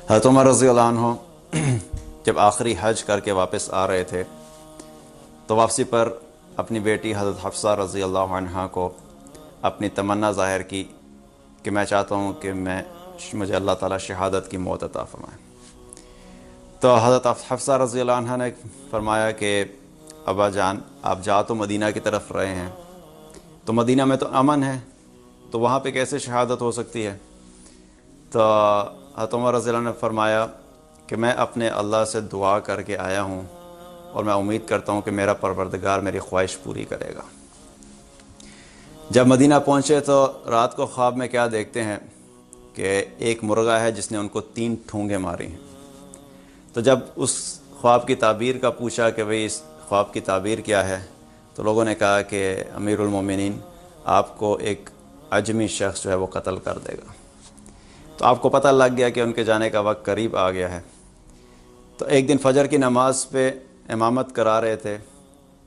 حضرت عمر رضی اللہ عنہ جب آخری حج کر کے واپس آ رہے تھے تو واپسی پر اپنی بیٹی حضرت حفصہ رضی اللہ عنہا کو اپنی تمنا ظاہر کی کہ میں چاہتا ہوں کہ مجھے اللہ تعالیٰ شہادت کی موت عطا فرمائے۔ تو حضرت حفصہ رضی اللہ عنہا نے فرمایا کہ ابا جان، آپ جا تو مدینہ کی طرف رہے ہیں، تو مدینہ میں تو امن ہے، تو وہاں پہ کیسے شہادت ہو سکتی ہے؟ تو حضرت عمر رضی اللہ عنہ نے فرمایا کہ میں اپنے اللہ سے دعا کر کے آیا ہوں اور میں امید کرتا ہوں کہ میرا پروردگار میری خواہش پوری کرے گا۔ جب مدینہ پہنچے تو رات کو خواب میں کیا دیکھتے ہیں کہ ایک مرغہ ہے جس نے ان کو 3 ٹھونگے ماری ہیں۔ تو جب اس خواب کی تعبیر کا پوچھا کہ بھئی اس خواب کی تعبیر کیا ہے، تو لوگوں نے کہا کہ امیر المومنین، آپ کو ایک عجمی شخص جو ہے وہ قتل کر دے گا۔ تو آپ کو پتہ لگ گیا کہ ان کے جانے کا وقت قریب آ گیا ہے۔ تو ایک دن فجر کی نماز پہ امامت کرا رہے تھے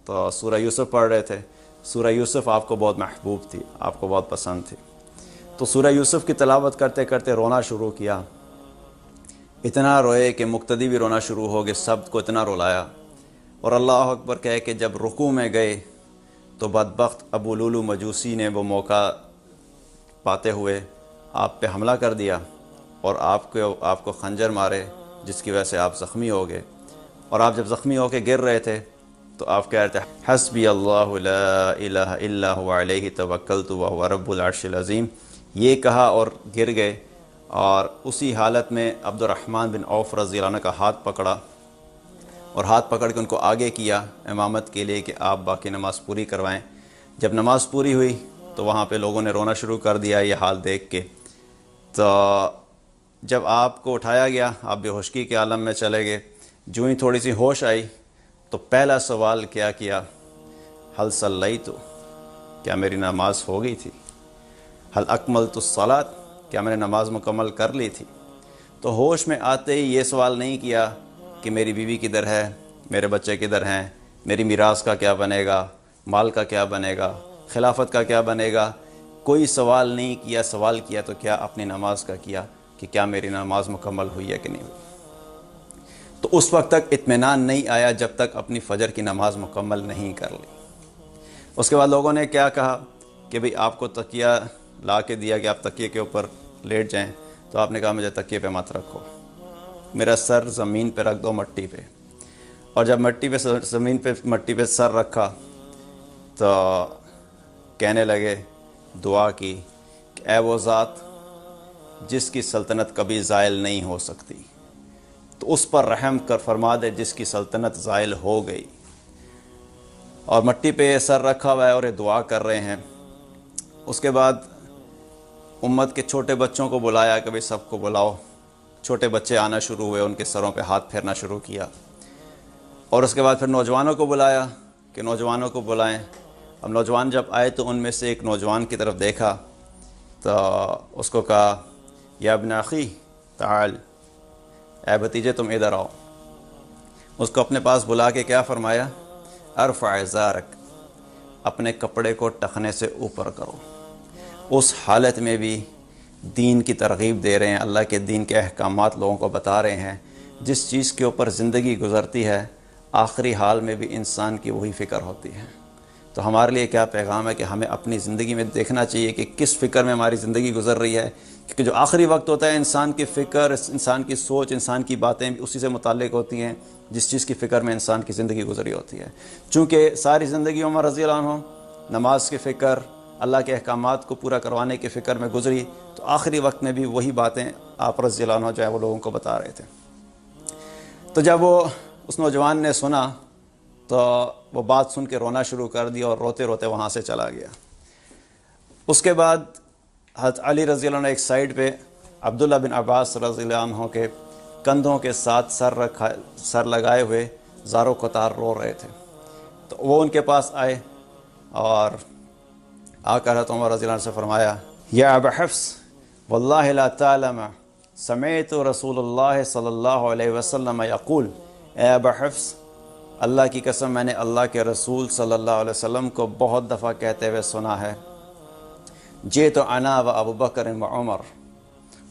تو سورہ یوسف پڑھ رہے تھے۔ سورہ یوسف آپ کو بہت محبوب تھی، آپ کو بہت پسند تھی، تو سورہ یوسف کی تلاوت کرتے کرتے رونا شروع کیا۔ اتنا روئے کہ مقتدی بھی رونا شروع ہو گئے، سب کو اتنا رلایا، اور اللہ اکبر کہے کہ جب رکوع میں گئے تو بدبخت ابو لولو مجوسی نے وہ موقع پاتے ہوئے آپ پہ حملہ کر دیا اور آپ کو خنجر مارے، جس کی وجہ سے آپ زخمی ہو گئے۔ اور آپ جب زخمی ہو کے گر رہے تھے تو آپ کہہ رہے تھے حسبی اللہ لا الہ الا هو علیہ توکلت وهو رب العرش العظیم، یہ کہا اور گر گئے۔ اور اسی حالت میں عبد الرحمن بن عوف رضی اللہ عنہ کا ہاتھ پکڑا اور ہاتھ پکڑ کے ان کو آگے کیا امامت کے لیے کہ آپ باقی نماز پوری کروائیں۔ جب نماز پوری ہوئی تو وہاں پہ لوگوں نے رونا شروع کر دیا یہ حال دیکھ کے۔ تو جب آپ کو اٹھایا گیا، آپ بے ہوشی کے عالم میں چلے گئے۔ جو ہی تھوڑی سی ہوش آئی تو پہلا سوال کیا حل صلیت، کیا میری نماز ہو گئی تھی؟ حل اکملت الصلاۃ، کیا میں نے نماز مکمل کر لی تھی؟ تو ہوش میں آتے ہی یہ سوال نہیں کیا کہ میری بیوی کدھر ہے، میرے بچے کدھر ہیں، میری میراث کا کیا بنے گا، مال کا کیا بنے گا، خلافت کا کیا بنے گا، کوئی سوال نہیں کیا۔ سوال کیا تو کیا اپنی نماز کا کیا کہ کیا میری نماز مکمل ہوئی ہے کہ نہیں ہوئی۔ تو اس وقت تک اطمینان نہیں آیا جب تک اپنی فجر کی نماز مکمل نہیں کر لی۔ اس کے بعد لوگوں نے کیا کہا کہ بھئی آپ کو تکیہ لا کے دیا کہ آپ تکیے کے اوپر لیٹ جائیں، تو آپ نے کہا مجھے تکیے پہ مت رکھو، میرا سر زمین پہ رکھ دو، مٹی پہ۔ اور جب مٹی پہ سر رکھا تو کہنے لگے، دعا کی کہ اے وہ ذات جس کی سلطنت کبھی زائل نہیں ہو سکتی، تو اس پر رحم کر فرما دے جس کی سلطنت زائل ہو گئی۔ اور مٹی پہ سر رکھا ہوا ہے اور یہ دعا کر رہے ہیں۔ اس کے بعد امت کے چھوٹے بچوں کو بلایا کہ بھئی سب کو بلاؤ۔ چھوٹے بچے آنا شروع ہوئے، ان کے سروں پہ ہاتھ پھیرنا شروع کیا۔ اور اس کے بعد پھر نوجوانوں کو بلایا کہ نوجوانوں کو بلائیں۔ اب نوجوان جب آئے تو ان میں سے ایک نوجوان کی طرف دیکھا تو اس کو کہا یا ابن اخی تعال، اے بھتیجے تم ادھر آؤ۔ اس کو اپنے پاس بلا کے کیا فرمایا، ارفع ازارک، اپنے کپڑے کو ٹخنے سے اوپر کرو۔ اس حالت میں بھی دین کی ترغیب دے رہے ہیں، اللہ کے دین کے احکامات لوگوں کو بتا رہے ہیں۔ جس چیز کے اوپر زندگی گزرتی ہے آخری حال میں بھی انسان کی وہی فکر ہوتی ہے۔ تو ہمارے لیے کیا پیغام ہے کہ ہمیں اپنی زندگی میں دیکھنا چاہیے کہ کس فکر میں ہماری زندگی گزر رہی ہے، کیونکہ جو آخری وقت ہوتا ہے انسان کی فکر، انسان کی سوچ، انسان کی باتیں اسی سے متعلق ہوتی ہیں جس چیز کی فکر میں انسان کی زندگی گزری ہوتی ہے۔ چونکہ ساری زندگی عمر رضی اللہ عنہ نماز کی فکر، اللہ کے احکامات کو پورا کروانے کی فکر میں گزری، تو آخری وقت میں بھی وہی باتیں آپ رضی اللہ عنہ جو ہے وہ لوگوں کو بتا رہے تھے۔ تو جب وہ اس نوجوان نے سنا تو وہ بات سن کے رونا شروع کر دیا اور روتے روتے وہاں سے چلا گیا۔ اس کے بعد حضرت علی رضی اللہ عنہ ایک سائیڈ پہ عبداللہ بن عباس رضی اللہ عنہ کے کندھوں کے ساتھ سر لگائے ہوئے زارو قطار رو رہے تھے۔ تو وہ ان کے پاس آئے اور آ کر حضرت عمر رضی اللہ عنہ سے فرمایا یا ابا حفص واللہ لا تعلم سمعت رسول اللہ صلی اللہ علیہ وسلم یقول، اے ابا حفص اللہ کی قسم میں نے اللہ کے رسول صلی اللہ علیہ وسلم کو بہت دفعہ کہتے ہوئے سنا ہے، جئت انا و ابو بکر و عمر